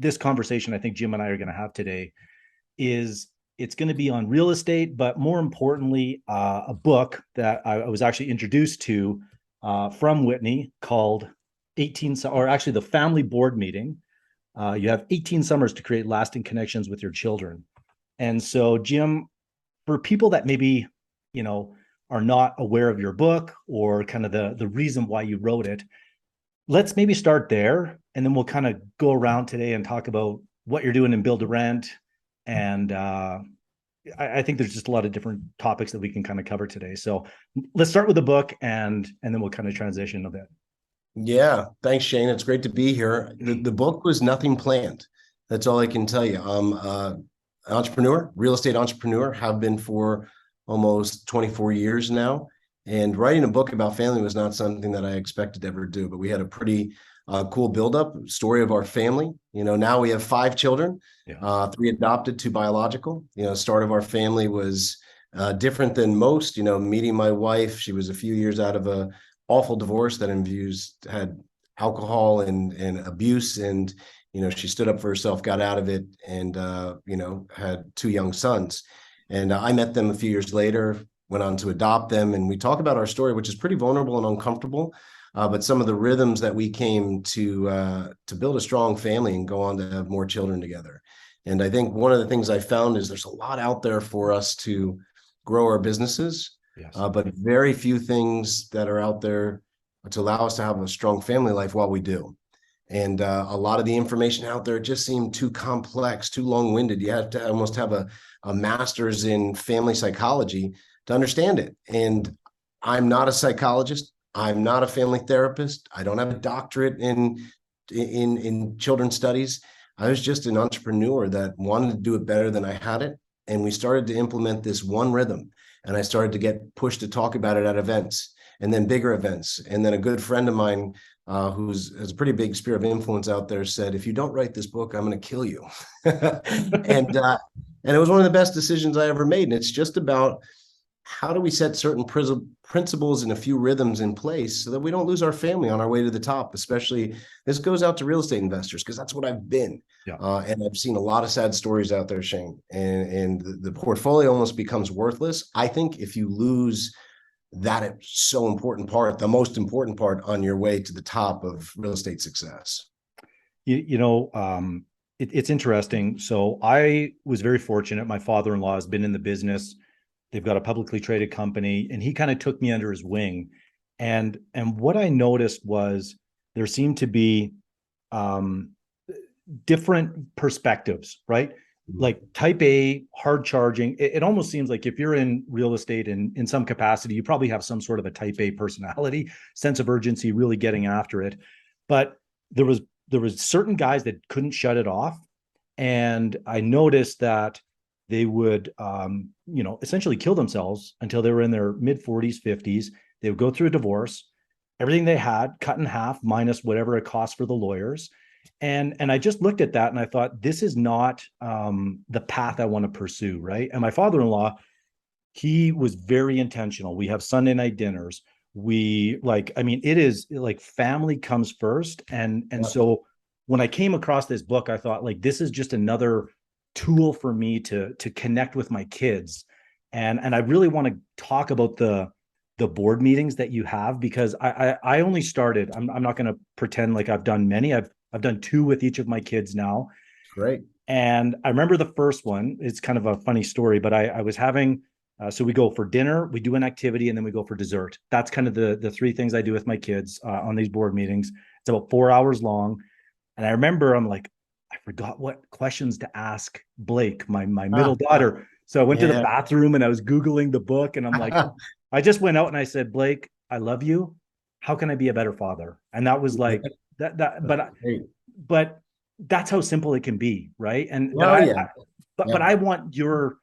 this conversation I think Jim and I are going to have today is it's going to be on real estate, but more importantly, a book that I was actually introduced to from Whitney called 18, or actually the Family Board Meeting. You have 18 summers to create lasting connections with your children. And so, Jim, for people that maybe, are not aware of your book or kind of the reason why you wrote it, let's maybe start there, and then we'll kind of go around today and talk about what you're doing in build to rent. And I think there's just a lot of different topics that we can kind of cover today. So let's start with the book, and then we'll kind of transition a bit. Yeah, thanks, Shane. It's great to be here. The book was nothing planned. That's all I can tell you. I'm an entrepreneur, real estate entrepreneur, have been for almost 24 years now. And writing a book about family was not something that I expected to ever do, but we had a pretty cool buildup story of our family. Now we have 5 children, 3 adopted, 2 biological. Start of our family was different than most. Meeting my wife, she was a few years out of a awful divorce that had alcohol and abuse. And, she stood up for herself, got out of it, and, had 2 young sons. And I met them a few years later, went on to adopt them. And we talk about our story, which is pretty vulnerable and uncomfortable. But some of the rhythms that we came to build a strong family and go on to have more children together. And I think one of the things I found is there's a lot out there for us to grow our businesses. Yes. But very few things that are out there to allow us to have a strong family life while we do. And a lot of the information out there just seemed too complex, too long-winded. You have to almost have a master's in family psychology to understand it. And I'm not a psychologist. I'm not a family therapist. I don't have a doctorate in children's studies. I was just an entrepreneur that wanted to do it better than I had it. And we started to implement this one rhythm. And I started to get pushed to talk about it at events, and then bigger events. And then a good friend of mine who has a pretty big sphere of influence out there said, if you don't write this book, I'm going to kill you. And it was one of the best decisions I ever made. And it's just about how do we set certain principles and a few rhythms in place so that we don't lose our family on our way to the top. Especially this goes out to real estate investors, because that's what I've been. Yeah. And I've seen a lot of sad stories out there, Shane, and the portfolio almost becomes worthless. I think if you lose that so important part, the most important part on your way to the top of real estate success. It's interesting. So I was very fortunate. My father-in-law has been in the business. They've got a publicly traded company, and he kind of took me under his wing. And what I noticed was there seemed to be different perspectives, right? Like type A, hard charging. It almost seems like if you're in real estate in some capacity, you probably have some sort of a type A personality, sense of urgency, really getting after it. But there was certain guys that couldn't shut it off. And I noticed that they would, essentially kill themselves until they were in their mid 40s, 50s. They would go through a divorce, everything they had cut in half, minus whatever it cost for the lawyers. And I just looked at that and I thought, this is not the path I want to pursue, right? And my father-in-law, he was very intentional. We have Sunday night dinners. It is like family comes first. And so when I came across this book, I thought, like, this is just another tool for me to connect with my kids. And I really want to talk about the board meetings that you have, because I only started, I'm not going to pretend like I've done many. I've done 2 with each of my kids now. Great. And I remember the first one. It's kind of a funny story, but I was having, so we go for dinner, we do an activity, and then we go for dessert. That's kind of the 3 things I do with my kids on these board meetings. It's about 4 hours long. And I remember I'm like, I forgot what questions to ask Blake, my middle daughter. So I went to the bathroom and I was Googling the book, and I'm like, I just went out and I said, Blake, I love you. How can I be a better father? And that was like but that's how simple it can be. Right. And, but I want your,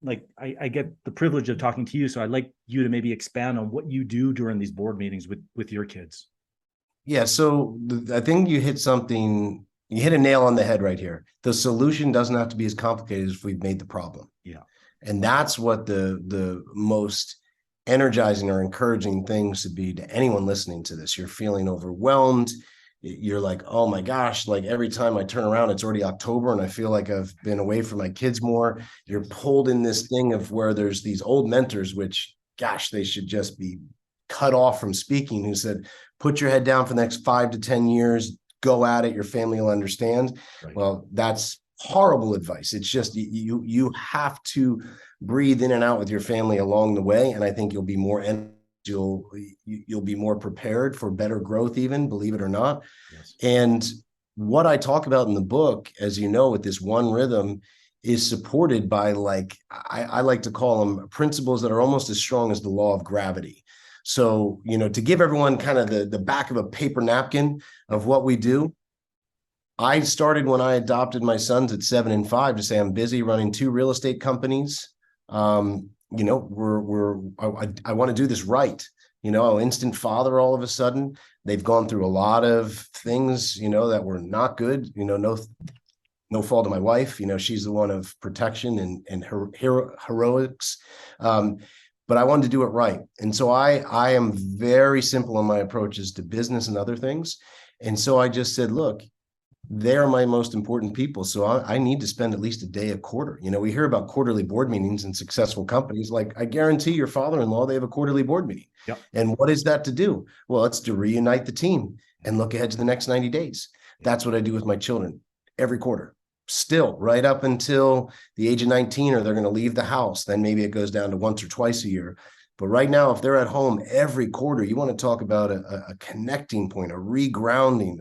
like, I get the privilege of talking to you. So I'd like you to maybe expand on what you do during these board meetings with your kids. Yeah. So I think you hit a nail on the head right here. The solution doesn't have to be as complicated as we've made the problem. Yeah. And that's what the most energizing or encouraging things to be to anyone listening to this. You're feeling overwhelmed. you're like, oh my gosh, like every time I turn around, it's already October and I feel like I've been away from my kids more. You're pulled in this thing of where there's these old mentors, which, gosh, they should just be cut off from speaking, who said, put your head down for the next 5 to 10 years, go at it, your family will understand. Right. Well, that's horrible advice. It's just you have to breathe in and out with your family along the way, and I think you'll be more you'll be more prepared for better growth, even, believe it or not. Yes. And what I talk about in the book, as you know, with this one rhythm, is supported by, like, I like to call them principles that are almost as strong as the law of gravity. So, to give everyone kind of the back of a paper napkin of what we do, I started when I adopted my sons at 7 and 5 to say, I'm busy running 2 real estate companies. I want to do this right. Instant father, all of a sudden, they've gone through a lot of things, that were not good, no fault of my wife, she's the one of protection and her heroics. But I wanted to do it right. And so I am very simple in my approaches to business and other things. And so I just said, look, they're my most important people. So I need to spend at least a day a quarter. We hear about quarterly board meetings in successful companies. Like, I guarantee your father-in-law, they have a quarterly board meeting. Yep. And what is that to do? Well, it's to reunite the team and look ahead to the next 90 days. That's what I do with my children every quarter. Still, right up until the age of 19, or they're going to leave the house. Then maybe it goes down to once or twice a year. But right now, if they're at home every quarter, you want to talk about a connecting point, a regrounding,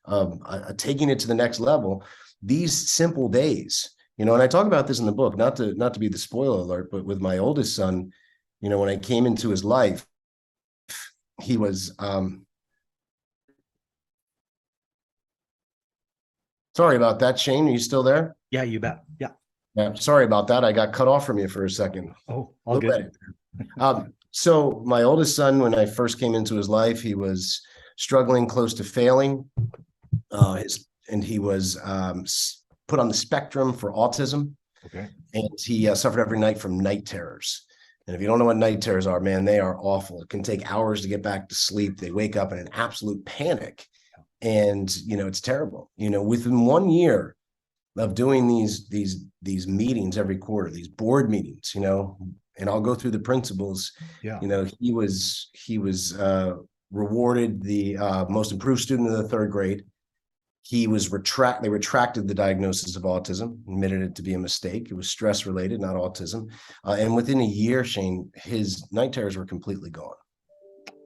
a taking it to the next level. These simple days, and I talk about this in the book, not to be the spoiler alert, but with my oldest son, when I came into his life, he was, sorry about that, Shane. Are you still there? Yeah, you bet. Yeah. Yeah. Sorry about that. I got cut off from you for a second. Oh, all good. So my oldest son, when I first came into his life, he was struggling close to failing. And he was put on the spectrum for autism. Okay. And he suffered every night from night terrors. And if you don't know what night terrors are, man, they are awful. It can take hours to get back to sleep. They wake up in an absolute panic. And, it's terrible. Within 1 year of doing these meetings every quarter, these board meetings, and I'll go through the principles. Yeah. He was rewarded the most improved student of the 3rd grade. They retracted the diagnosis of autism, admitted it to be a mistake. It was stress related, not autism. And within a year, Shane, his night terrors were completely gone.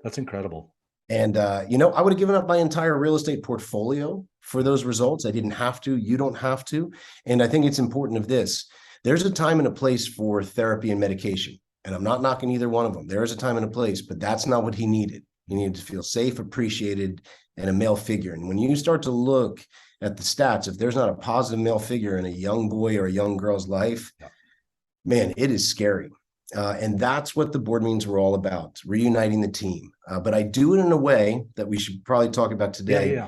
That's incredible. And, I would have given up my entire real estate portfolio for those results. I didn't have to. You don't have to. And I think it's important of this. There's a time and a place for therapy and medication. And I'm not knocking either one of them. There is a time and a place, but that's not what he needed. He needed to feel safe, appreciated, and a male figure. And when you start to look at the stats, if there's not a positive male figure in a young boy or a young girl's life, man, it is scary. And that's what the board meetings were all about, reuniting the team. But I do it in a way that we should probably talk about today,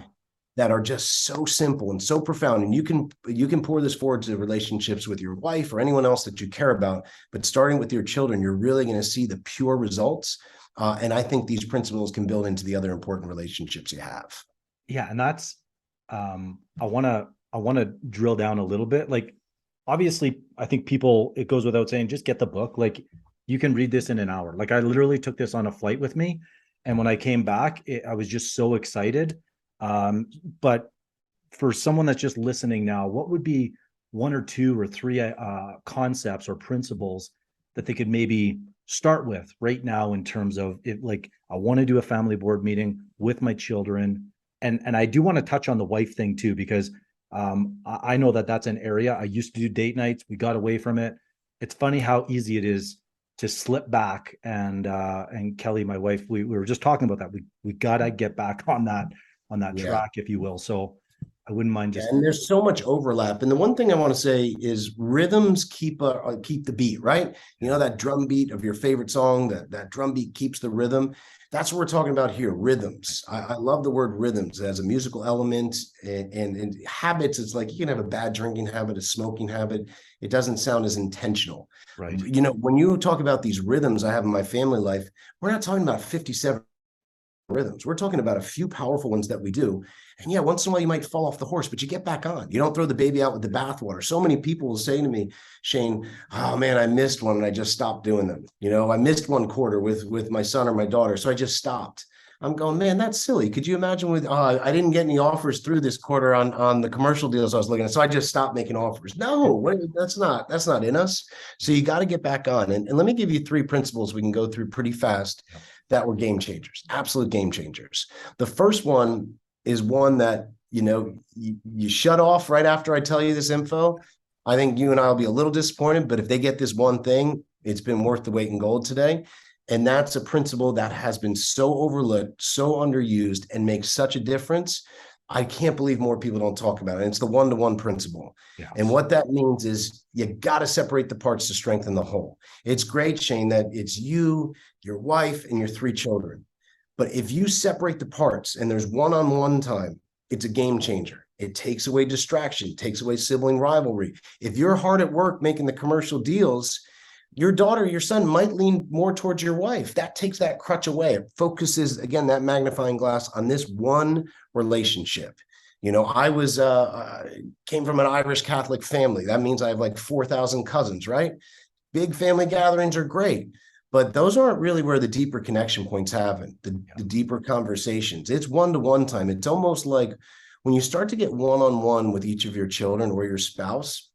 that are just so simple and so profound. And you can pour this forward to relationships with your wife or anyone else that you care about. But starting with your children, you're really going to see the pure results. And I think these principles can build into the other important relationships you have. Yeah. And that's, I want to drill down a little bit. Like, obviously, I think it goes without saying, just get the book. Like, you can read this in an hour. Like, I literally took this on a flight with me. And when I came back, I was just so excited. But for someone that's just listening now, what would be 1 or 2 or 3 concepts or principles that they could maybe start with right now in terms of it? Like, I want to do a family board meeting with my children. And I do want to touch on the wife thing too, because I know that that's an area. I used to do date nights. We got away from it. It's funny how easy it is to slip back. And Kelly, my wife, we were just talking about that. We gotta get back on that track, if you will. So I wouldn't mind just. And there's so much overlap. And the one thing I want to say is rhythms keep the beat, right? That drum beat of your favorite song, that drum beat keeps the rhythm. That's what we're talking about here, rhythms. I love the word rhythms as a musical element and habits. It's like you can have a bad drinking habit, a smoking habit. It doesn't sound as intentional. Right. When you talk about these rhythms I have in my family life, we're not talking about 57 rhythms. We're talking about a few powerful ones that we do. And yeah, once in a while you might fall off the horse, but you get back on. You don't throw the baby out with the bathwater. So many people will say to me, Shane, oh man, I missed one and I just stopped doing them. I missed one quarter with my son or my daughter, so I just stopped. I'm going, man, that's silly. Could you imagine I didn't get any offers through this quarter on the commercial deals I was looking at, so I just stopped making offers. No, that's not in us. So you got to get back on. And let me give you 3 principles we can go through pretty fast that were game changers, absolute game changers. The first one is one that, you shut off right after I tell you this info. I think you and I will be a little disappointed, but if they get this one thing, it's been worth the weight in gold today. And that's a principle that has been so overlooked, so underused, and makes such a difference. I can't believe more people don't talk about it. And it's the one-to-one principle. Yes. And what that means is you got to separate the parts to strengthen the whole. It's great, Shane, that it's you, your wife, and your 3 children. But if you separate the parts and there's one-on-one time, it's a game changer. It takes away distraction, takes away sibling rivalry. If you're hard at work making the commercial deals, your daughter, your son might lean more towards your wife. That takes that crutch away. It focuses, again, that magnifying glass on this one relationship. I came from an Irish Catholic family. That means I have like 4,000 cousins, right? Big family gatherings are great, but those aren't really where the deeper connection points happen, the deeper conversations. It's one-to-one time. It's almost like when you start to get one-on-one with each of your children or your spouse,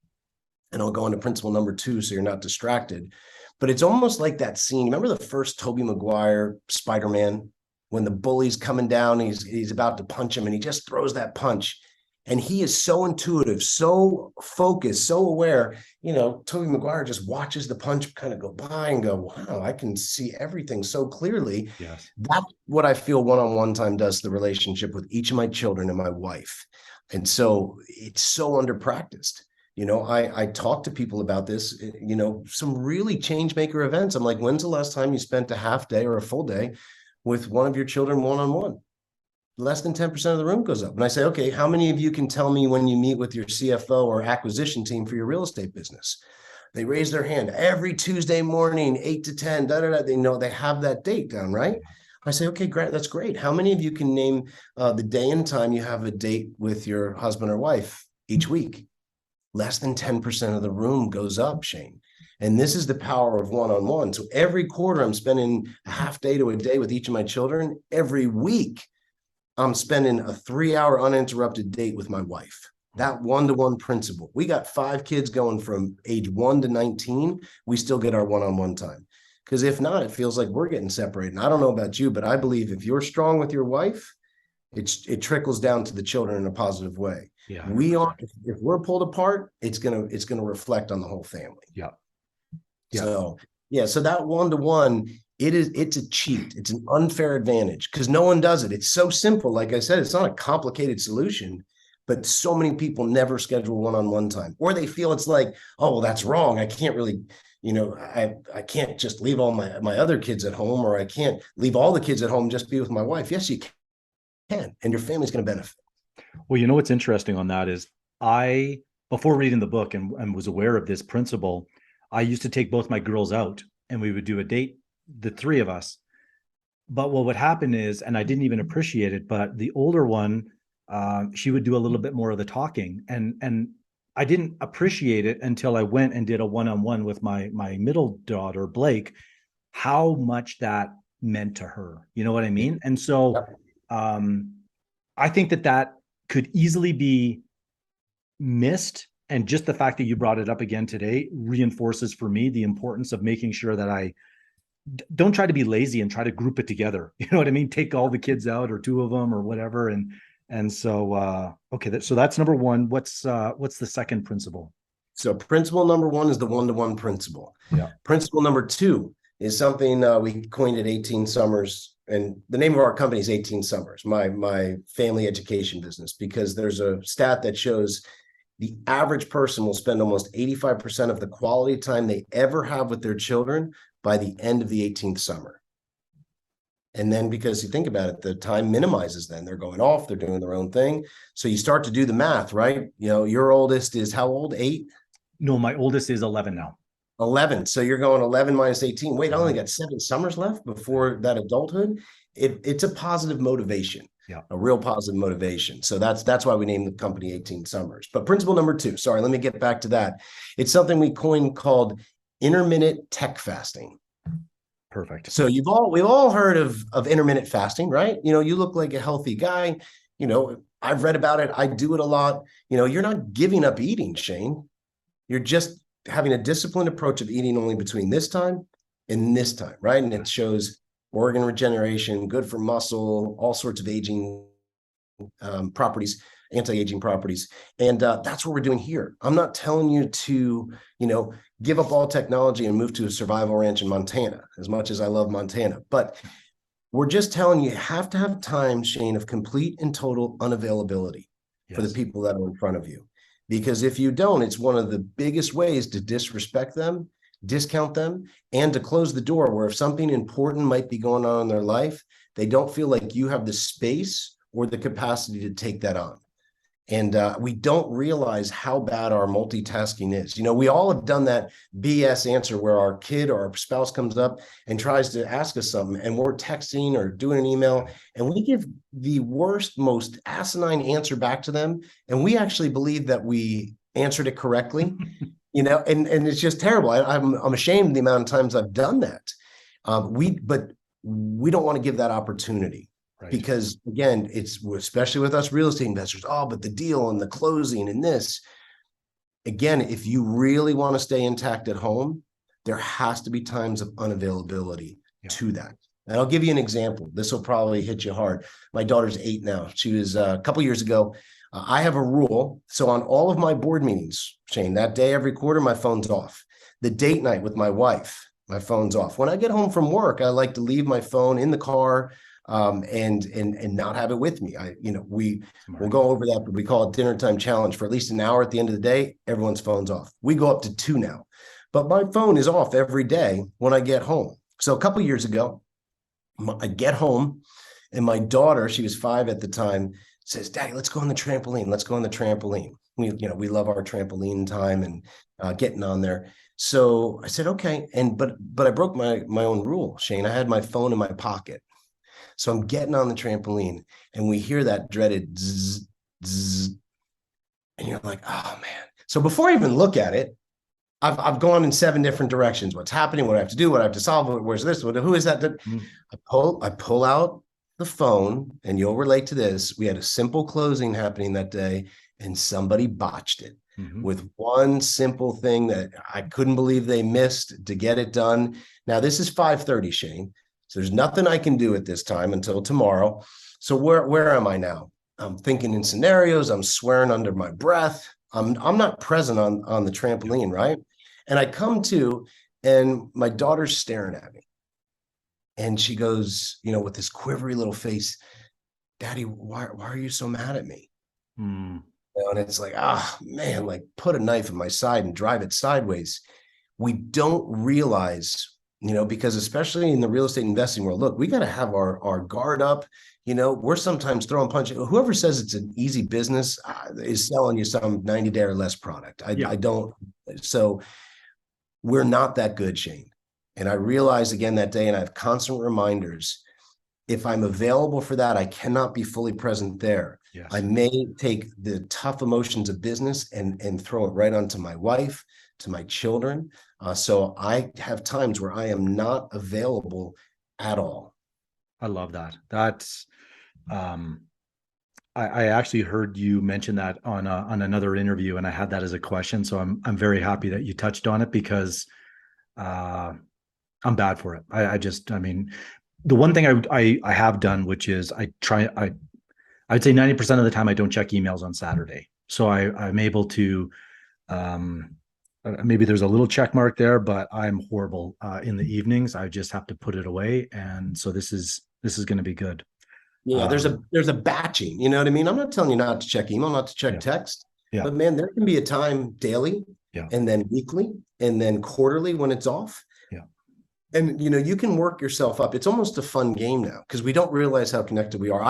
and I'll go into principle number 2 so you're not distracted. But it's almost like that scene. Remember the first Tobey Maguire Spider-Man when the bully's coming down, he's about to punch him and he just throws that punch. And he is so intuitive, so focused, so aware. Tobey Maguire just watches the punch kind of go by and go, wow, I can see everything so clearly. Yes. That's what I feel one-on-one time does to the relationship with each of my children and my wife. And so it's so under-practiced. I talk to people about this, some really change maker events. I'm like, when's the last time you spent a half day or a full day with one of your children one-on-one? Less than 10% of the room goes up. And I say, okay, how many of you can tell me when you meet with your CFO or acquisition team for your real estate business? They raise their hand every Tuesday morning, 8 to 10, They know they have that date down, right? I say, okay, great. That's great. How many of you can name the day and time you have a date with your husband or wife each week? Less than 10% of the room goes up, Shane. And this is the power of one-on-one. So every quarter, I'm spending a half day to a day with each of my children. Every week, I'm spending a 3-hour uninterrupted date with my wife. That one-to-one principle. We got 5 kids going from age 1 to 19. We still get our one-on-one time. Because if not, it feels like we're getting separated. And I don't know about you, but I believe if you're strong with your wife, it trickles down to the children in a positive way. Yeah, if we're pulled apart, it's gonna reflect on the whole family. Yeah. So that one-to-one, it's a cheat. It's an unfair advantage because no one does it. It's so simple. Like I said, it's not a complicated solution, but so many people never schedule one-on-one time, or they feel it's like, oh, well, that's wrong. I can't really, I can't just leave all my other kids at home, or I can't leave all the kids at home, just be with my wife. Yes, you can, and your family's going to benefit. Well, what's interesting on that is before reading the book and was aware of this principle, I used to take both my girls out and we would do a date, the 3 of us. But what would happen is, and I didn't even appreciate it, but the older one, she would do a little bit more of the talking. And I didn't appreciate it until I went and did a one-on-one with my middle daughter, Blake, how much that meant to her. You know what I mean? And so I think that could easily be missed. And just the fact that you brought it up again today reinforces for me the importance of making sure that I don't try to be lazy and try to group it together. You know what I mean? Take all the kids out or 2 of them or whatever. And so, okay. So that's number 1. What's the second principle? So principle number 1 is the one-to-one principle. Yeah. Principle number 2 is something we coined at 18 Summers. And the name of our company is 18 Summers, my family education business, because there's a stat that shows the average person will spend almost 85% of the quality time they ever have with their children by the end of the 18th summer. And then because you think about it, the time minimizes then. They're going off, they're doing their own thing. So you start to do the math, right? Your oldest is how old? 8? No, my oldest is 11 now. 11. So you're going 11 minus 18. Wait, I only got 7 summers left before that adulthood. it's a positive motivation. Yeah. A real positive motivation. So that's why we named the company 18 Summers. But principle number 2, sorry, let me get back to that. It's something we coined called intermittent tech fasting. Perfect. So we've all heard of intermittent fasting, right? You look like a healthy guy. I've read about it. I do it a lot. You're not giving up eating, Shane. You're just having a disciplined approach of eating only between this time and this time, right? And it shows organ regeneration, good for muscle, all sorts of aging properties, anti-aging properties. And that's what we're doing here. I'm not telling you to, give up all technology and move to a survival ranch in Montana, as much as I love Montana. But we're just telling you have to have time, Shane, of complete and total unavailability for the people that are in front of you. Because if you don't, it's one of the biggest ways to disrespect them, discount them, and to close the door where if something important might be going on in their life, they don't feel like you have the space or the capacity to take that on. And we don't realize how bad our multitasking is. We all have done that BS answer where our kid or our spouse comes up and tries to ask us something, and we're texting or doing an email, and we give the worst, most asinine answer back to them. And we actually believe that we answered it correctly, and it's just terrible. I'm ashamed of the amount of times I've done that. But we don't want to give that opportunity. Right. Because again, it's especially with us real estate investors. Oh, but the deal and the closing and this. Again, if you really want to stay intact at home, there has to be times of unavailability to that. And I'll give you an example. This will probably hit you hard. My daughter's 8 now. She was a couple years ago. I have a rule. So on all of my board meetings, Shane, that day every quarter, my phone's off. The date night with my wife, my phone's off. When I get home from work, I like to leave my phone in the car. And not have it with me. We'll go over that, but we call it dinner time challenge. For at least an hour at the end of the day, everyone's phone's off. We go up to 2 now, but my phone is off every day when I get home. So a couple of years ago, I get home and my daughter, she was 5 at the time, says, "Daddy, let's go on the trampoline. Let's go on the trampoline." We love our trampoline time and getting on there. So I said, okay. But I broke my own rule, Shane. I had my phone in my pocket. So I'm getting on the trampoline and we hear that dreaded zzz, zzz, and you're like, oh man. So before I even look at it, I've gone in 7 different directions. What's happening? What I have to do? What I have to solve? Where's this? Who is that? I pull out the phone, and you'll relate to this. We had a simple closing happening that day, and somebody botched it with one simple thing that I couldn't believe they missed to get it done. Now this is 5:30, Shane. So there's nothing I can do at this time until tomorrow. So where am I now? I'm thinking in scenarios. I'm swearing under my breath. I'm not present on the trampoline, right? And I come to, and my daughter's staring at me. And she goes, with this quivery little face, "Daddy, why are you so mad at me?" And it's like, man, like put a knife in my side and drive it sideways. We don't realize, because especially in the real estate investing world, look, we got to have our guard up. We're sometimes throwing punches. Whoever says it's an easy business is selling you some 90-day or less product. I don't. So we're not that good, Shane. And I realized again that day, and I have constant reminders. If I'm available for that, I cannot be fully present there. Yes. I may take the tough emotions of business and throw it right onto my wife, to my children. So I have times where I am not available at all. I love that. That's, I actually heard you mention that on another interview, and I had that as a question. So I'm very happy that you touched on it, because I'm bad for it. I mean, the one thing I have done, which is I'd say 90% of the time I don't check emails on Saturday. So I'm able to, maybe there's a little check mark there, but I'm horrible in the evenings. I just have to put it away. And so this is going to be good. Yeah, there's a batching, you know what I mean? I'm not telling you not to check email, not to check text, but man, there can be a time daily and then weekly and then quarterly when it's off. Yeah. And you can work yourself up. It's almost a fun game now because we don't realize how connected we are.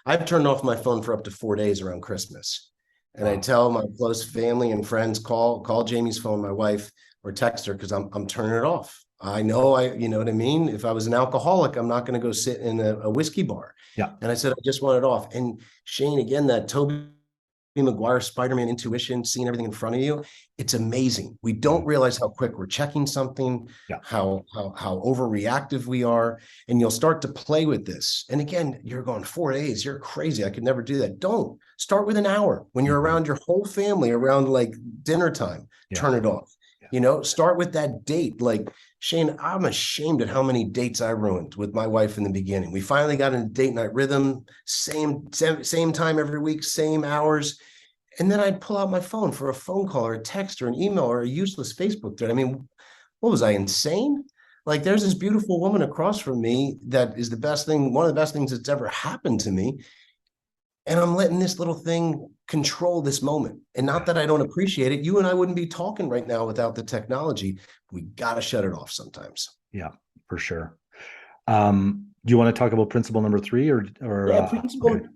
I've turned off my phone for up to 4 days around Christmas. And I tell my close family and friends, call Jamie's phone, my wife, or text her, because I'm turning it off. I know you know what I mean? If I was an alcoholic, I'm not going to go sit in a whiskey bar. Yeah. And I said, I just want it off. And Shane, again, that Tobey Maguire Spider-Man intuition, seeing everything in front of you, it's amazing. We don't realize how quick we're checking something, Yeah. how overreactive we are, and you'll start to play with this. And again, you're going 4 days, you're crazy. I could never do that. Don't start with an hour when you're around your whole family, around like dinner time. Turn it off. You know, start with that date. Like, Shane, I'm ashamed at how many dates I ruined with my wife in the beginning. We finally got in a date night rhythm, same time every week, same hours. And then I'd pull out my phone for a phone call or a text or an email or a useless Facebook thread. I mean, what was I, insane? Like, there's this beautiful woman across from me that is the best thing, one of the best things that's ever happened to me. And I'm letting this little thing control this moment. And not that I don't appreciate it. You and I wouldn't be talking right now without the technology. We got to shut it off sometimes. Yeah, for sure. Do you want to talk about principle number 3 or yeah,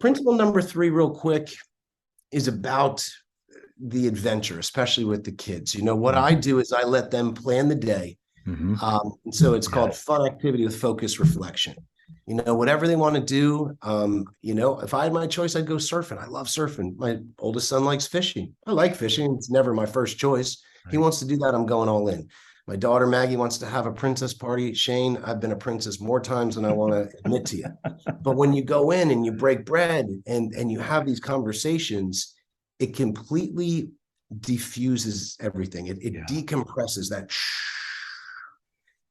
principle number 3 real quick is about the adventure, especially with the kids. You know, what I do is I let them plan the day. And so it's called fun activity with focus reflection. You know, whatever they want to do. You know, if I had my choice, I'd go surfing. I love surfing. My oldest son likes fishing. I like fishing. It's never my first choice. He wants to do that. I'm going all in. My daughter, Maggie, wants to have a princess party. Shane, I've been a princess more times than I want to admit to you. But when you go in and you break bread and you have these conversations, it completely diffuses everything. It decompresses that.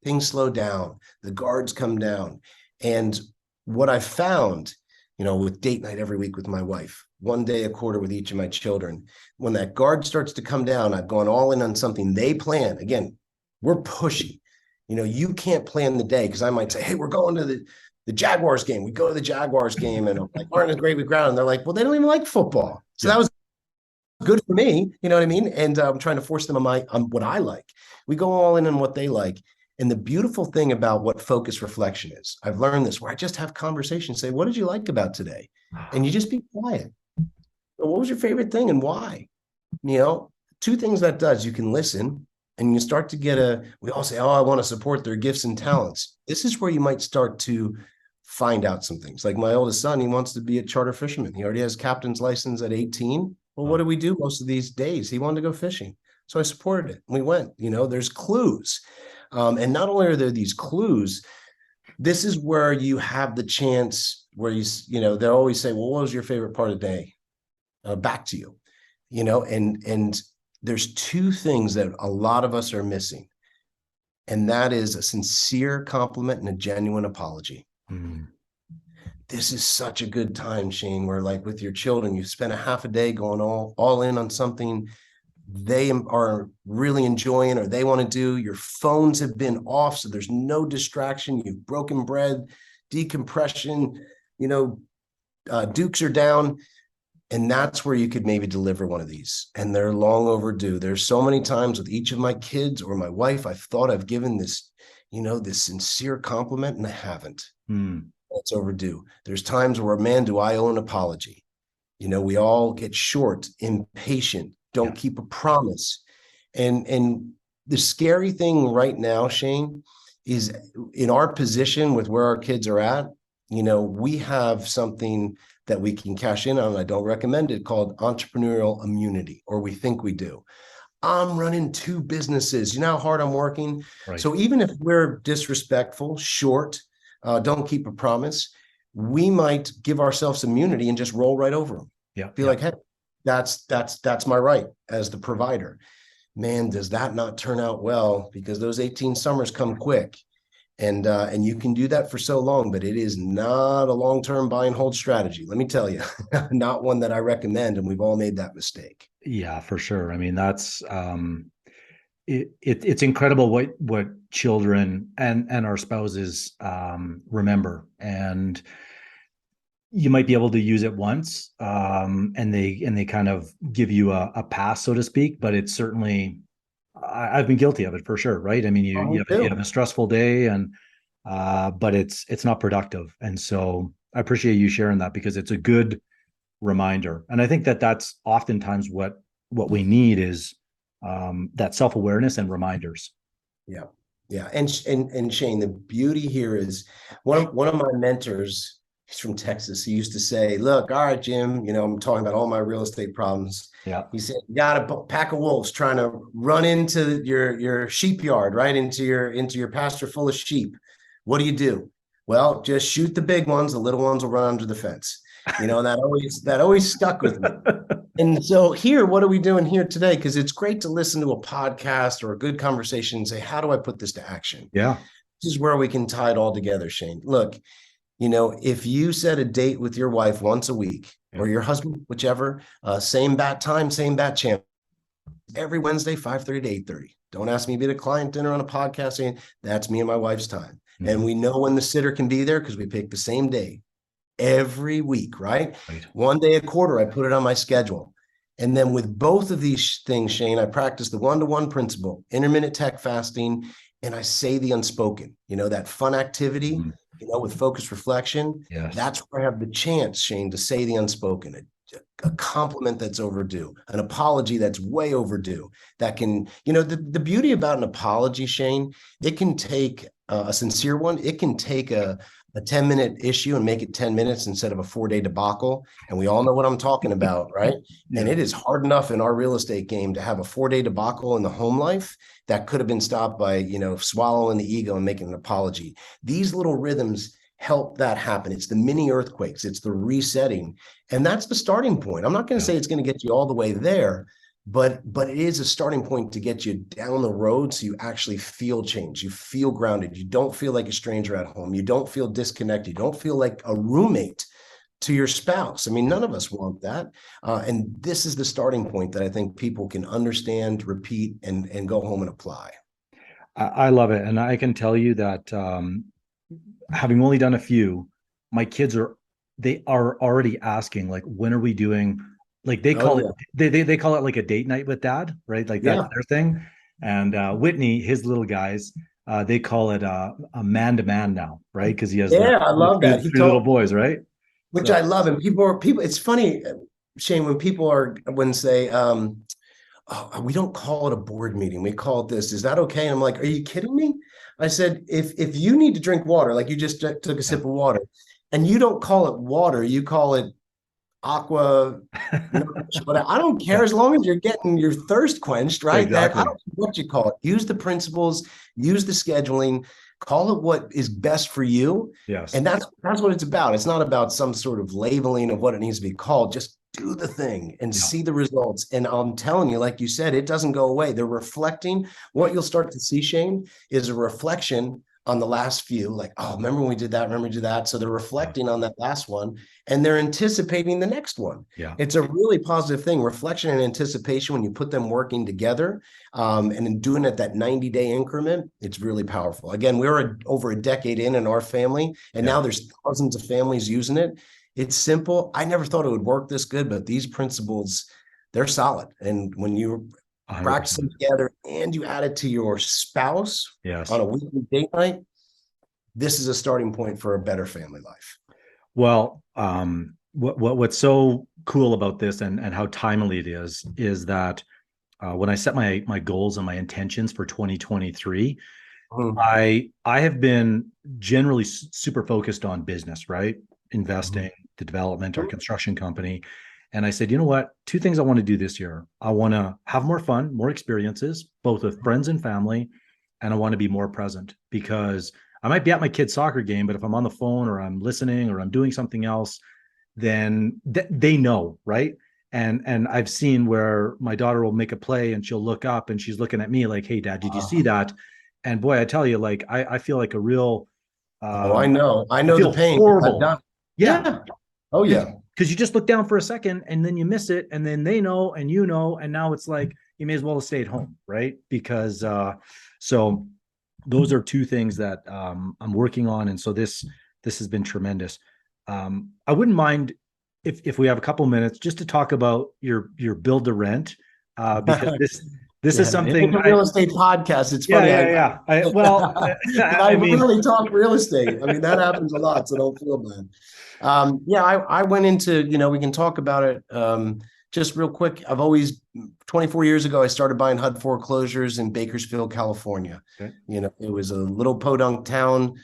Things slow down. The guards come down. And what I found, you know, with date night every week with my wife, 1 day a quarter with each of my children, when that guard starts to come down, I've gone all in on something they plan. Again, we're pushy. You know, you can't plan the day because I might say, hey, we're going to the Jaguars game. We go to the Jaguars game and I'm like, aren't a great ground. And they're like, well, they don't even like football. So that was good for me. You know what I mean? And I'm trying to force them on what I like. We go all in on what they like. And the beautiful thing about what focus reflection is, I've learned this, where I just have conversations, say, what did you like about today? And you just be quiet. What was your favorite thing and why? You know, 2 things that does, you can listen and you start to get we all say, oh, I want to support their gifts and talents. This is where you might start to find out some things. Like my oldest son, he wants to be a charter fisherman. He already has captain's license at 18. Well, what do we do most of these days? He wanted to go fishing. So I supported it. We went, you know, there's clues. And not only are there these clues, this is where you have the chance where you know, they'll always say, well, what was your favorite part of the day? Back to you, you know, and there's 2 things that a lot of us are missing. And that is a sincere compliment and a genuine apology. This is such a good time, Shane, where like with your children, you spend a half a day going all in on something they are really enjoying or they want to do. Your phones have been off, so there's no distraction. You've broken bread, decompression, you know, dukes are down. And that's where you could maybe deliver one of these. And they're long overdue. There's so many times with each of my kids or my wife, I've thought I've given this, you know, this sincere compliment and I haven't. It's overdue. There's times where, man, do I owe an apology? You know, we all get short, impatient, don't keep a promise. And the scary thing right now, Shane, is in our position with where our kids are at, you know, we have something that we can cash in on. I don't recommend it, called entrepreneurial immunity, or we think we do. I'm running 2 businesses. You know how hard I'm working? Right. So even if we're disrespectful, short, don't keep a promise, we might give ourselves immunity and just roll right over them. Be like, hey, that's my right as the provider. Man, does that not turn out well? Because those 18 summers come quick. And you can do that for so long, but it is not a long-term buy and hold strategy. Let me tell you, not one that I recommend. And we've all made that mistake. Yeah, for sure. I mean, that's it's incredible what children and our spouses remember. And you might be able to use it once, and they kind of give you a pass, so to speak. But it's certainly, I've been guilty of it for sure, right? I mean, you have a stressful day, and but it's not productive. And so I appreciate you sharing that, because it's a good reminder. And I think that's oftentimes what we need is that self-awareness and reminders. Yeah. Yeah. And Shane, the beauty here is one of my mentors, he's from Texas. He used to say, look, all right, Jim, I'm talking about all my real estate problems. Yeah. He said, you got a pack of wolves trying to run into your sheep yard, right? Into your pasture full of sheep. What do? Well, just shoot the big ones. The little ones will run under the fence. That always stuck with me. And so here, what are we doing here today? Because it's great to listen to a podcast or a good conversation and say, how do I put this to action? Yeah. This is where we can tie it all together, Shane. Look, if you set a date with your wife once a week or your husband, whichever, same bat time, same bat channel, every Wednesday, 5:30 to 8:30. Don't ask me to be at a client dinner on a podcast saying that's me and my wife's time. Mm-hmm. And we know when the sitter can be there because we pick the same day every week, right? One day a quarter, I put it on my schedule. And then with both of these things, Shane, I practice the one-to-one principle, intermittent tech fasting, and I say the unspoken, that fun activity, with focused reflection. Yes. That's where I have the chance, Shane, to say the unspoken, a compliment that's overdue, an apology that's way overdue. That can, the beauty about an apology, Shane, it can take a sincere one. It can take a 10-minute issue and make it 10 minutes instead of a 4-day debacle. And we all know what I'm talking about, right? Yeah. And it is hard enough in our real estate game to have a 4-day debacle in the home life that could have been stopped by, swallowing the ego and making an apology. These little rhythms help that happen. It's the mini earthquakes. It's the resetting. And that's the starting point. I'm not going to say it's going to get you all the way there, but it is a starting point to get you down the road so you actually feel change. You feel grounded. You don't feel like a stranger at home. You don't feel disconnected. You don't feel like a roommate to your spouse. I mean, none of us want that. And this is the starting point that I think people can understand, repeat, and go home and apply. I love it. And I can tell you that having only done a few, my kids are already asking, like, when are we doing, like they call it, they call it like a date night with dad, right? Like that's their thing. And Whitney, his little guys, they call it a man to man now, right? Because he has I love that. Three little boys, right? Which I love. And people, it's funny, Shane, when say, we don't call it a board meeting. We call it this. Is that okay? And I'm like, are you kidding me? I said, if you need to drink water, like you just took a sip of water, and you don't call it water, you call it aqua, but I don't care as long as you're getting your thirst quenched, right? Exactly. I don't know what you call it. Use the principles, use the scheduling, call it what is best for you. Yes. And that's what it's about. It's not about some sort of labeling of what it needs to be called. Just do the thing and see the results. And I'm telling you, like you said, it doesn't go away. They're reflecting. What you'll start to see, Shane, is a reflection on the last few, like, oh, remember when we did that? Remember we did that? So they're reflecting on that last one and they're anticipating the next one. Yeah. It's a really positive thing. Reflection and anticipation, when you put them working together and in doing it that 90-day increment, it's really powerful. Again, we were over a decade in our family, and now there's thousands of families using it. It's simple. I never thought it would work this good, but these principles, they're solid. And when you 100%. Practice them together and you add it to your spouse on a weekly date night, this is a starting point for a better family life. Well, what's so cool about this and how timely it is that when I set my goals and my intentions for 2023, I have been generally super focused on business, right? Investing, the development, our construction company. And I said, you know what? 2 things I want to do this year. I want to have more fun, more experiences, both with friends and family. And I want to be more present, because I might be at my kid's soccer game, but if I'm on the phone or I'm listening or I'm doing something else, then they know, right? And I've seen where my daughter will make a play and she'll look up and she's looking at me like, hey, Dad, did you see that? And boy, I tell you, like, I feel like a real... I know the pain. Horrible. Yeah. Oh, yeah. Because you just look down for a second and then you miss it, and then they know and you know, and now it's like you may as well have stayed home, right? Because so those are 2 things that I'm working on, and so this has been tremendous. I wouldn't mind if we have a couple minutes just to talk about your build to rent, because this is something. It's a real estate podcast. It's funny. I really talk real estate. I mean, that happens a lot, so don't feel bad. I went into, we can talk about it. just real quick, 24 years ago, I started buying HUD foreclosures in Bakersfield, California. Okay. It was a little podunk town,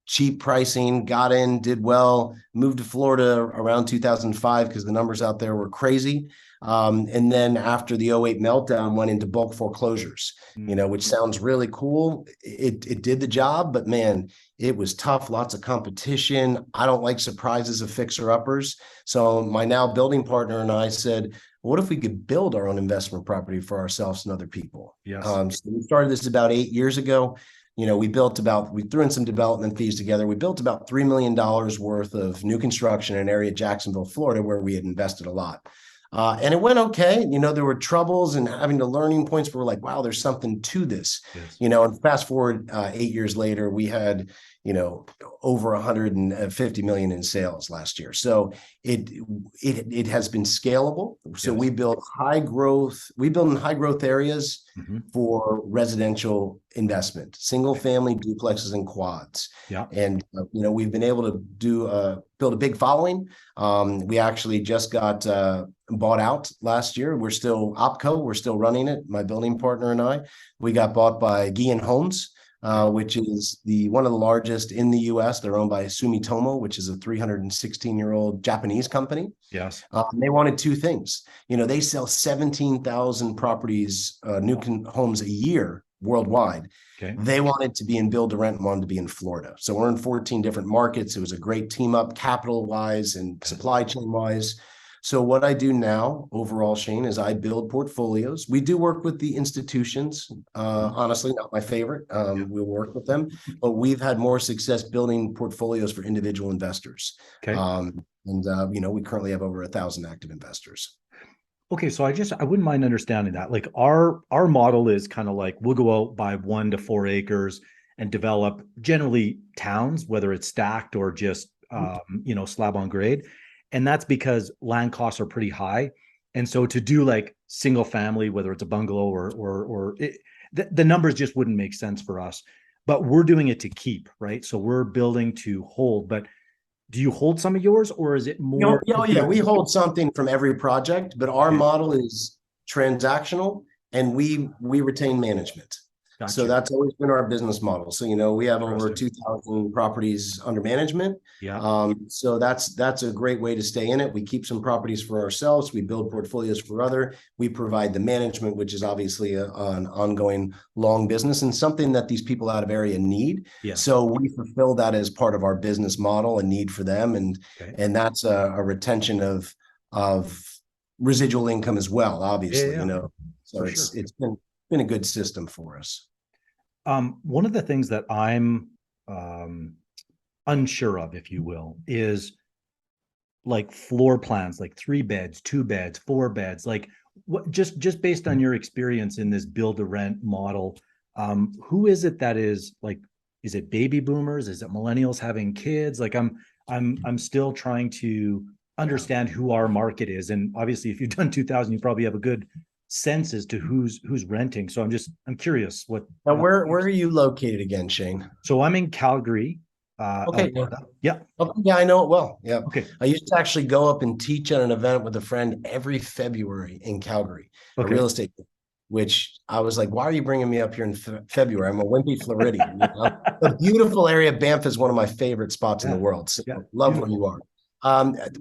cheap pricing, got in, did well, moved to Florida around 2005 because the numbers out there were crazy. And then after the '08 meltdown, went into bulk foreclosures, which sounds really cool. It did the job, but man, it was tough, lots of competition. I don't like surprises of fixer-uppers. So my now building partner and I said, what if we could build our own investment property for ourselves and other people? Yes. So we started this about 8 years ago. We threw in some development fees together. We built about $3 million worth of new construction in an area of Jacksonville, Florida, where we had invested a lot. And it went okay. There were troubles and having to learning points, but we're like, wow, there's something to this. Yes. And fast forward 8 years later, we had, over 150 million in sales last year. So it has been scalable. So Yes. we build in high growth areas for residential investment, single family, duplexes, and quads. Yeah. And, we've been able to build a big following. We actually just got bought out last year. We're still OpCo. We're still running it. My building partner and I, we got bought by Guillen Homes, which is one of the largest in the U.S. They're owned by Sumitomo, which is a 316-year-old Japanese company. Yes. They wanted two things. They sell 17,000 properties, homes a year worldwide. Okay. They wanted to be in build to rent and wanted to be in Florida. So we're in 14 different markets. It was a great team up capital wise and supply chain wise. So what I do now overall, Shane, is I build portfolios. We do work with the institutions. Honestly, not my favorite. We'll work with them, but we've had more success building portfolios for individual investors. Okay. We currently have over 1,000 active investors. Okay, so I wouldn't mind understanding that. Like our model is kind of like we'll go out, buy 1 to 4 acres and develop generally towns, whether it's stacked or just slab on grade. And that's because land costs are pretty high. And so to do like single family, whether it's a bungalow or the numbers just wouldn't make sense for us. But we're doing it to keep, right? So we're building to hold. But do you hold some of yours, or is it more? Yeah, we hold something from every project, but our model is transactional and we retain management. Gotcha. So that's always been our business model. So, we have over 2,000 properties under management. Yeah. So that's a great way to stay in it. We keep some properties for ourselves. We build portfolios for other. We provide the management, which is obviously an ongoing long business and something that these people out of area need. Yeah. So we fulfill that as part of our business model, a need for them. And that's a retention of residual income as well, obviously, So it's been a good system for us. One of the things that I'm unsure of, if you will, is like floor plans, like 3 beds, 2 beds, 4 beds, like what just based on your experience in this build to rent model, who is it that is like, is it baby boomers? Is it millennials having kids? Like I'm still trying to understand who our market is. And obviously if you've done 2,000, you probably have a good sense as to who's renting. So I'm curious what. Now, where are you located again, Shane? So I'm in Calgary. Okay. Alberta. Yeah. Okay, yeah, I know it well. Yeah. Okay. I used to actually go up and teach at an event with a friend every February in Calgary, a real estate, which I was like, why are you bringing me up here in February? I'm a wimpy Floridian. A beautiful area. Banff is one of my favorite spots in the world. So love where you are.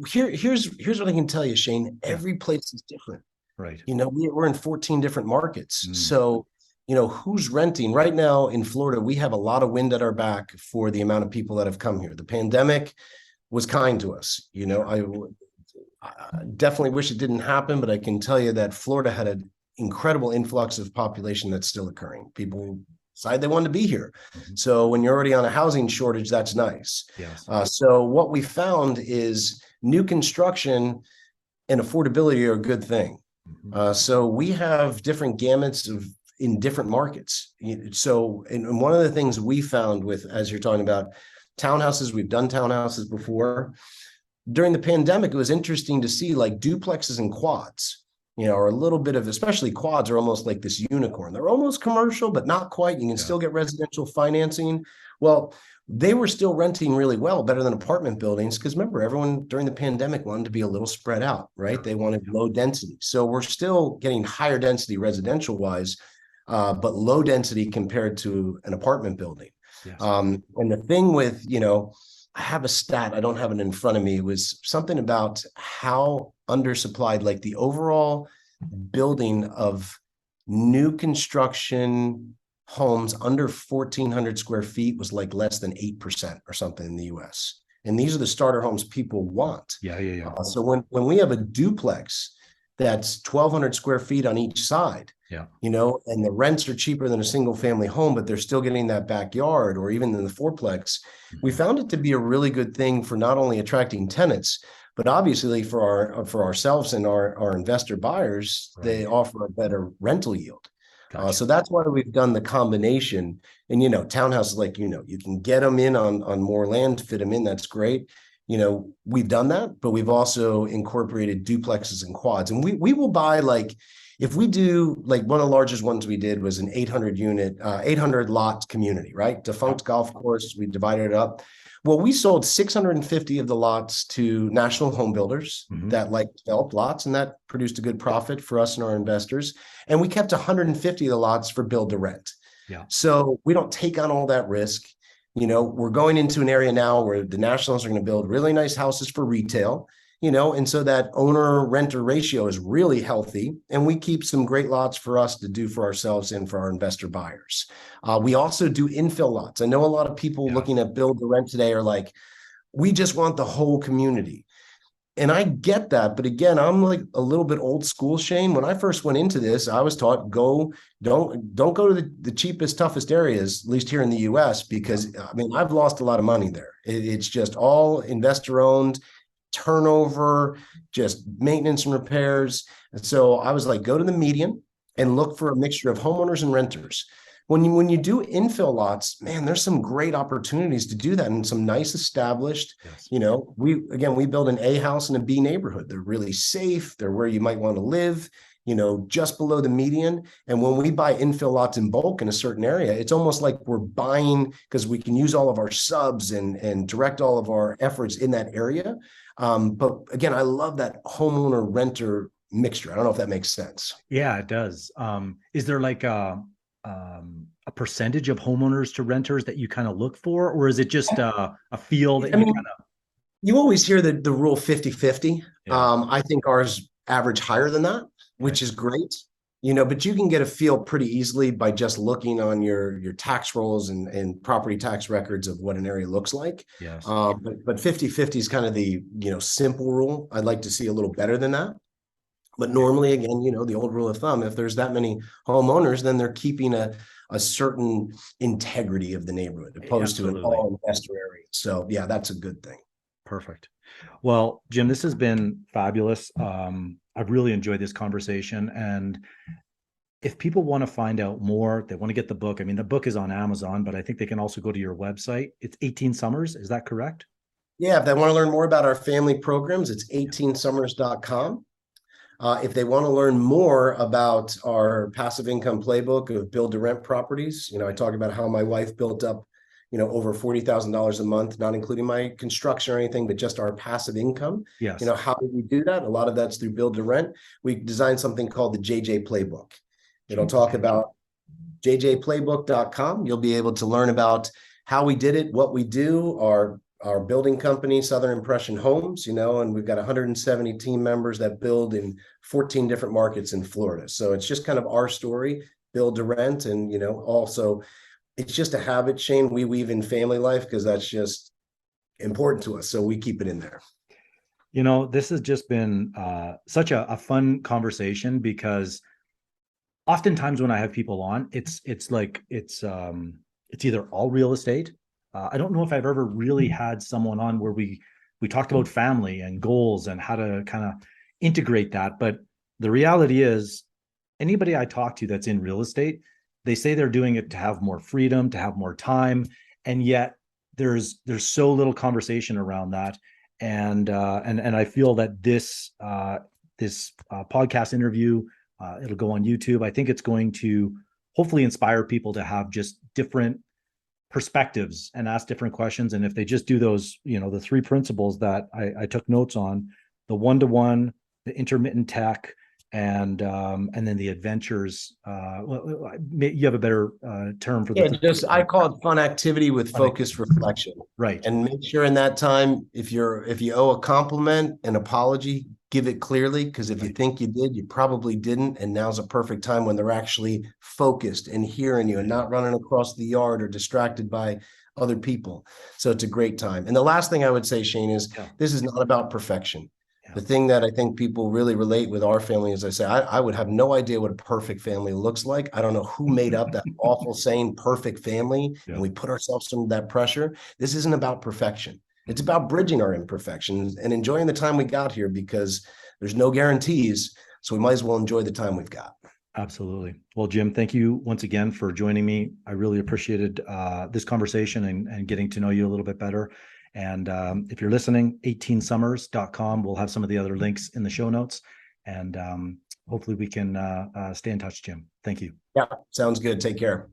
Here's what I can tell you, Shane. Every place is different. Right. We're in 14 different markets. So, who's renting right now in Florida? We have a lot of wind at our back for the amount of people that have come here. The pandemic was kind to us. I definitely wish it didn't happen, but I can tell you that Florida had an incredible influx of population that's still occurring. People decide they want to be here. So when you're already on a housing shortage, that's nice. Yes. So what we found is new construction and affordability are a good thing. So we have different gamuts in different markets. So, and one of the things we found with, as you're talking about townhouses, we've done townhouses before. During the pandemic, it was interesting to see like duplexes and quads, are a little bit of, especially quads are almost like this unicorn. They're almost commercial, but not quite. You can still get residential financing. Well, they were still renting really well, better than apartment buildings. Because remember, everyone during the pandemic wanted to be a little spread out, right? They wanted low density. So we're still getting higher density residential wise, but low density compared to an apartment building. Yes. And the thing with, you know, I have a stat, I don't have it in front of me, it was something about how undersupplied, like the overall building of new construction homes under 1,400 square feet was like less than 8% or something in the US. And these are the starter homes people want. Yeah. So when we have a duplex that's 1,200 square feet on each side, Yeah. you know, and the rents are cheaper than a single family home, but they're still getting that backyard or even in the fourplex, we found it to be a really good thing for not only attracting tenants, but obviously for ourselves and our investor buyers, they offer a better rental yield. Gotcha. So that's why we've done the combination. And, you know, townhouses, like, you know, you can get them in on more land, fit them in. That's great. You know, we've done that, but we've also incorporated duplexes and quads. And we will buy, like, if we do, like, one of the largest ones we did was an 800 lot community, right? Defunct golf course. We divided it up. Well, we sold 650 of the lots to national home builders that like developed lots, and that produced a good profit for us and our investors. And we kept 150 of the lots for build to rent. Yeah. So we don't take on all that risk. You know, we're going into an area now where the nationals are going to build really nice houses for retail, you know, and so that owner renter ratio is really healthy. And we keep some great lots for us to do for ourselves and for our investor buyers. We also do infill lots. I know a lot of people looking at build to rent today are like, we just want the whole community. And I get that. But again, I'm like a little bit old school, Shane. When I first went into this, I was taught, don't go to the cheapest, toughest areas, at least here in the US, because I mean, I've lost a lot of money there. It's just all investor owned, turnover, just maintenance and repairs. And so I was like, go to the median and look for a mixture of homeowners and renters. When you do infill lots, man, there's some great opportunities to do that and some nice established, you know, we build an A house in a B neighborhood. They're really safe. They're where you might want to live, you know, just below the median. And when we buy infill lots in bulk in a certain area, it's almost like we're buying because we can use all of our subs and direct all of our efforts in that area. But again, I love that homeowner renter mixture. I don't know if that makes sense. Yeah, it does. Is there like a percentage of homeowners to renters that you kind of look for, or is it just a feel that you kind of? You always hear the rule 50-50. Yeah. I think ours average higher than that, which is great. You know, but you can get a feel pretty easily by just looking on your tax rolls and property tax records of what an area looks like. Yes. But 50-50 is kind of the, you know, simple rule. I'd like to see a little better than that. But normally, again, you know, the old rule of thumb, if there's that many homeowners, then they're keeping a certain integrity of the neighborhood opposed to an all investor area. So yeah, that's a good thing. Perfect. Well, Jim, this has been fabulous. I've really enjoyed this conversation. And if people want to find out more, they want to get the book. I mean, the book is on Amazon, but I think they can also go to your website. It's 18 Summers. Is that correct? Yeah. If they want to learn more about our family programs, it's 18summers.com. If they want to learn more about our passive income playbook of build to rent properties, you know, I talk about how my wife built up, you know, over $40,000 a month, not including my construction or anything, but just our passive income. Yes. You know, how did we do that? A lot of that's through build to rent. We designed something called the JJ Playbook. It'll talk about jjplaybook.com. You'll be able to learn about how we did it, what we do, our building company, Southern Impression Homes, you know, and we've got 170 team members that build in 14 different markets in Florida. So it's just kind of our story, build to rent. And, you know, also it's just a habit, Shane, we weave in family life because that's just important to us. So we keep it in there. You know, this has just been such a fun conversation because oftentimes when I have people on, it's either all real estate. I don't know if I've ever really had someone on where we talked about family and goals and how to kind of integrate that. But the reality is, anybody I talk to that's in real estate, they say they're doing it to have more freedom, to have more time, and yet there's so little conversation around that. And I feel that this podcast interview, it'll go on YouTube. I think it's going to hopefully inspire people to have just different perspectives and ask different questions. And if they just do those, the three principles that I took notes on, the one-to-one, the intermittent tech, and then the adventures. You have a better term for the I call it fun activity with focused reflection. Right. And make sure in that time, if you owe a compliment, an apology, give it clearly, because if you think you did, you probably didn't. And now's a perfect time when they're actually focused and hearing you and not running across the yard or distracted by other people. So it's a great time. And the last thing I would say, Shane, is this is not about perfection. The thing that I think people really relate with our family is, I say, I would have no idea what a perfect family looks like. I don't know who made up that awful saying, perfect family, and we put ourselves under that pressure. This isn't about perfection. It's about bridging our imperfections and enjoying the time we got here, because there's no guarantees. So we might as well enjoy the time we've got. Absolutely. Well, Jim, thank you once again for joining me. I really appreciated this conversation and getting to know you a little bit better. And if you're listening, 18summers.com, we'll have some of the other links in the show notes. And hopefully we can stay in touch, Jim. Thank you. Yeah, sounds good. Take care.